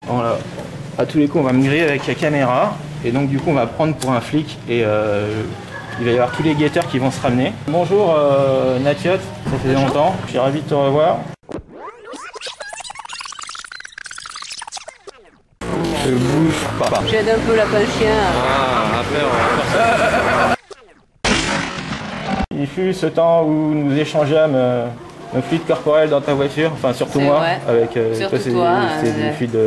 Bon, là, à tous les coups, on va me griller avec la caméra. Et donc, du coup, on va prendre pour un flic. Et il va y avoir tous les guetteurs qui vont se ramener. Bonjour, Nathiot. Ça fait longtemps. Je suis ravi de te revoir. Je bouge pas. J'aide un peu la chien. Ah, après, on va faire ça. Il fut ce temps où nous échangeâmes un fluide corporel dans ta voiture, enfin surtout moi, vrai. avec surtout toi, c'est des fluides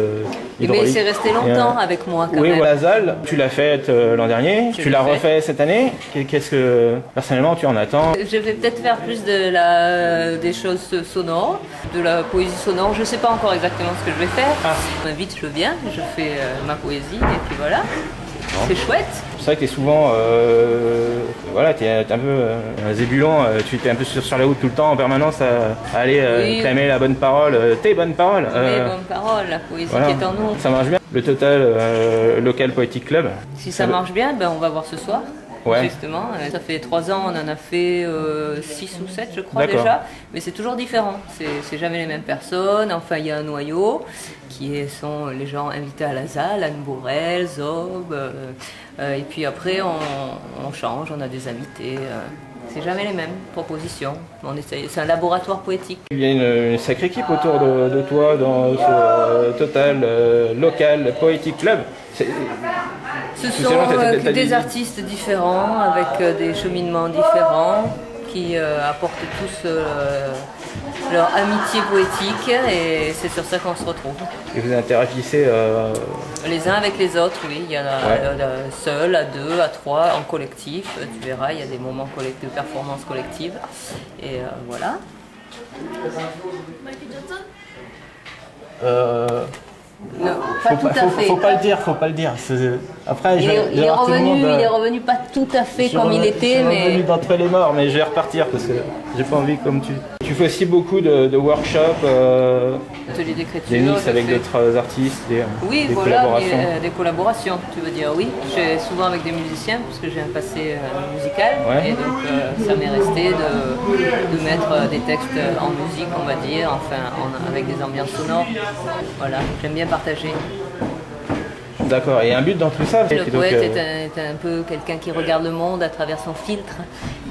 hydrauliques. Mais c'est resté longtemps avec moi quand même. Oui, la ZAL, tu l'as faite l'an dernier, tu l'as refait cette année. Qu'est-ce que personnellement tu en attends? Je vais peut-être faire plus des choses sonores, de la poésie sonore. Je sais pas encore exactement ce que je vais faire. On m'invite, je viens, je fais ma poésie et puis voilà. C'est chouette. C'est vrai que tu es souvent, voilà, tu es un peu un zébulon, tu es un peu sur la route tout le temps en permanence à aller clamer la bonne parole, tes bonnes paroles. Les bonnes paroles, la poésie qui est en nous. Ça marche bien. Le Total Local Poetic Club. Si ça marche bien, ben on va voir ce soir. Ouais. Justement, ça fait 3 ans, on en a fait 6 ou 7 je crois déjà, mais c'est toujours différent, c'est jamais les mêmes personnes, enfin il y a un noyau qui sont les gens invités à la ZAL, Anne Bourrel, Zob, et puis après on change, on a des invités, c'est jamais les mêmes propositions, c'est un laboratoire poétique. Il y a une sacrée équipe autour de toi dans ce Total Local Poetic Club. Ce sont des artistes différents, avec des cheminements différents, qui apportent tous leur amitié poétique, et c'est sur ça qu'on se retrouve. Et vous interagissez les uns avec les autres, oui. Il y en a seul, à 2, à 3, en collectif. Tu verras, il y a des moments de performance collective. Et voilà. Non, pas tout à fait. Faut pas le dire. Après, il est revenu pas tout à fait comme il était, mais... revenu d'entre les morts, mais je vais repartir parce que j'ai pas envie comme tu. Tu fais aussi beaucoup de workshops, ateliers d'écriture, des mix avec d'autres artistes, des collaborations. Des collaborations, tu veux dire, oui. Je fais souvent avec des musiciens parce que j'ai un passé musical, et donc ça m'est resté de mettre des textes en musique, on va dire, enfin avec des ambiances sonores. Voilà, j'aime bien partager. D'accord, et un but dans tout ça? Le poète est un peu quelqu'un qui regarde le monde à travers son filtre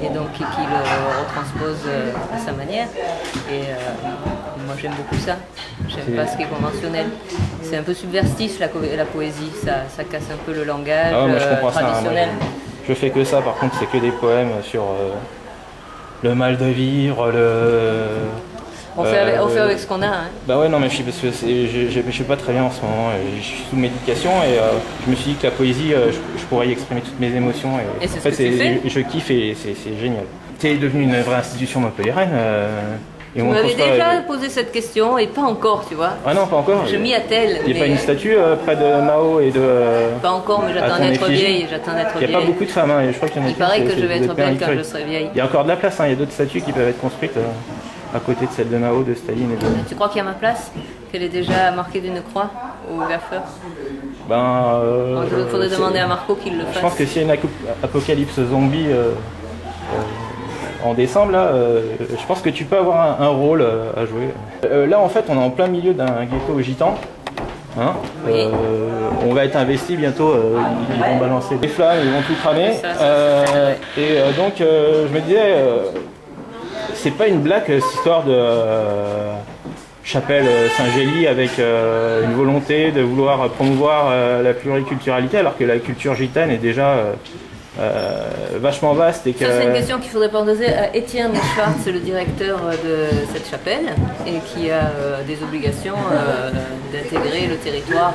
et donc qui le retranspose à sa manière. Et moi j'aime beaucoup ça, j'aime pas ce qui est conventionnel. C'est un peu subversif la poésie, ça casse un peu le langage traditionnel. Je fais que ça, par contre c'est que des poèmes sur le mal de vivre, On fait avec ce qu'on a. Hein. Bah ouais, non, mais parce que je suis pas très bien en ce moment. Je suis sous médication et je me suis dit que la poésie, je pourrais y exprimer toutes mes émotions. Et c'est ce que tu fais. Je kiffe et c'est génial. Tu es devenue une vraie institution montpelliéraine. Tu m'avais déjà posé cette question et pas encore, tu vois. Ah non, pas encore. Je m'y attelle. Il n'y a pas une statue près de Mao et de... Pas encore, mais j'attends d'être vieille. Il n'y a pas beaucoup de femmes, je crois qu'il y en a. Il paraît que je vais être belle quand je serai vieille. Il y a encore de la place, il y a d'autres statues qui peuvent être construites à côté de celle de Mao, de Staline et de... Tu crois qu'il y a ma place? Qu'elle est déjà marquée d'une croix au gaffeur? Il faudrait demander à Marco qu'il le fasse. Je pense que s'il y a une apocalypse zombie en décembre, là, je pense que tu peux avoir un rôle à jouer. Là, en fait, on est en plein milieu d'un ghetto gitan. Hein, on va être investi bientôt, ils vont balancer des flammes, ils vont tout cramer. Donc, je me disais... c'est pas une blague cette histoire de chapelle Saint-Gély avec une volonté de vouloir promouvoir la pluriculturalité alors que la culture gitane est déjà vachement vaste. Et que... Ça c'est une question qu'il faudrait poser à Étienne Schwartz, le directeur de cette chapelle, et qui a des obligations d'intégrer le territoire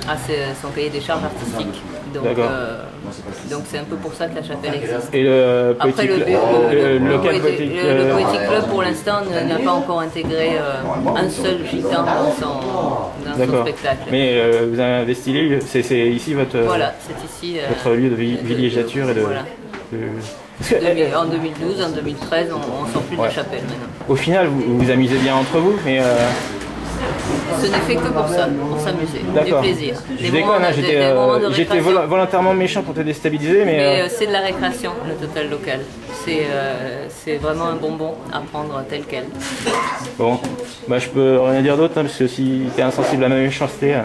à son cahier des charges artistiques. Donc c'est un peu pour ça que la chapelle existe. Et le Après le Poetic Club pour l'instant n'a pas encore intégré un seul gitan dans son spectacle. Mais vous avez investi, c'est ici votre, votre lieu de villégiature et de... Voilà. En 2012, en 2013, on sort plus de la chapelle maintenant. Au final, vous vous amusez bien entre vous, mais... Ce n'est fait que pour ça, pour s'amuser, du plaisir. Je déconne, hein, j'étais volontairement méchant pour te déstabiliser, mais c'est de la récréation, le total local. C'est vraiment un bonbon à prendre tel quel. Bon, bah je peux rien dire d'autre, hein, parce que si t'es insensible à ma méchanceté,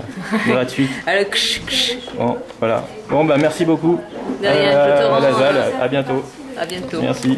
gratuite. Alors, ksh, ksh. Bon, voilà. Bon, bah merci beaucoup. De rien, je te rends. Lazal, à bientôt. À bientôt. Merci.